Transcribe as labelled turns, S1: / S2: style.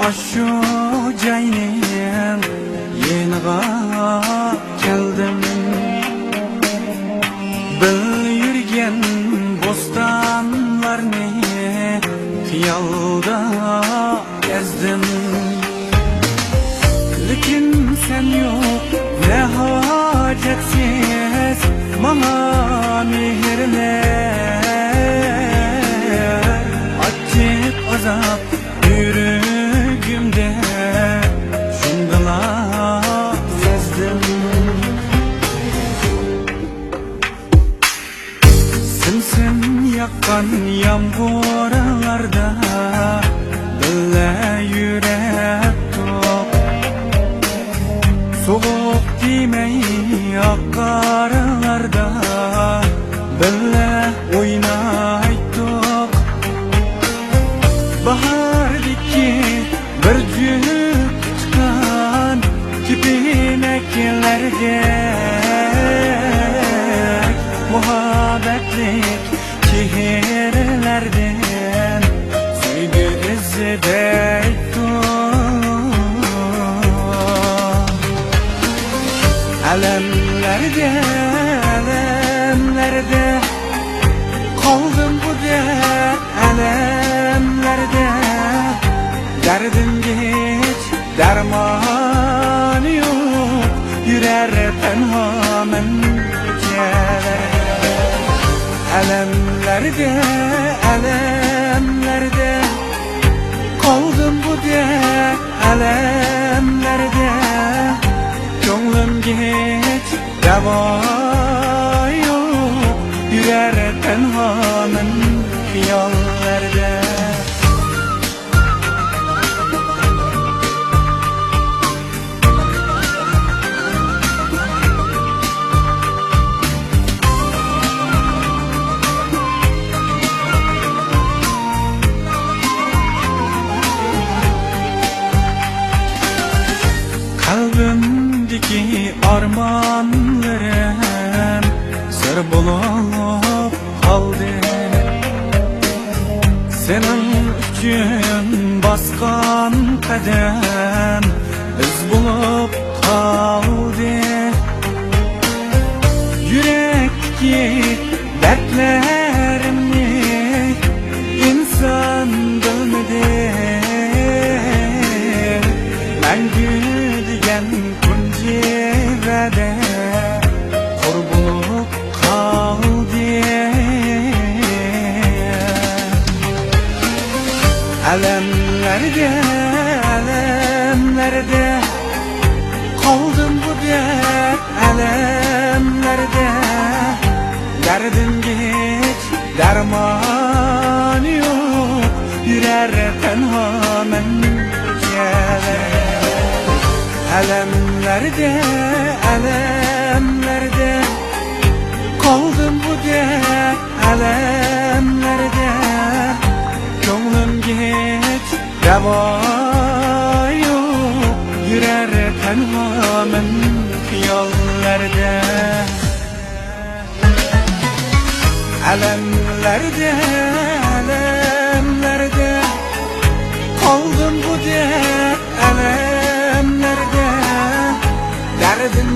S1: Aşu cayning yeniga keldim. Bil yurgan bo'stonlarni xiyolda gezdim. Lekin sen yo'q, ne hojatsiz bana mehrler. Açık azap yüreğimde şundala sezdim. Simsim yakkan yağmurlarda bile yürek tok. Soğuk demey akarlarda bile oynaydık. Bahardaki bir cük çıkan kipineklerge muhabbetlik şehirlerden sevgi izledeydim. Alemlerde kaldım bu dert, alemlerde derdim hiç derman yok, yürer tenhamen geceler. Alemlerde kaldım bu dert, alemlerde gönlüm hiç deva yok, yürer tenhamen xiyollarda. Kalbimdeki armanlarım sır bulup kaldı. Senin için baskan kadem iz bulup kaldı. Yürekki dertlerimni insan bilmedi. Ben güdügen kuncirede kur bulup kaldı. Alemlerde kaldım bu dert, alemlerde derdim hiç derman yok, yürer tenhamen geceler. Alemlerde kaldım bu dert, alemlerde gönlüm hiç deva yok, yürer tenhamen xiyollarda. Alemlerde kaldım bu dert, alemlerde derdim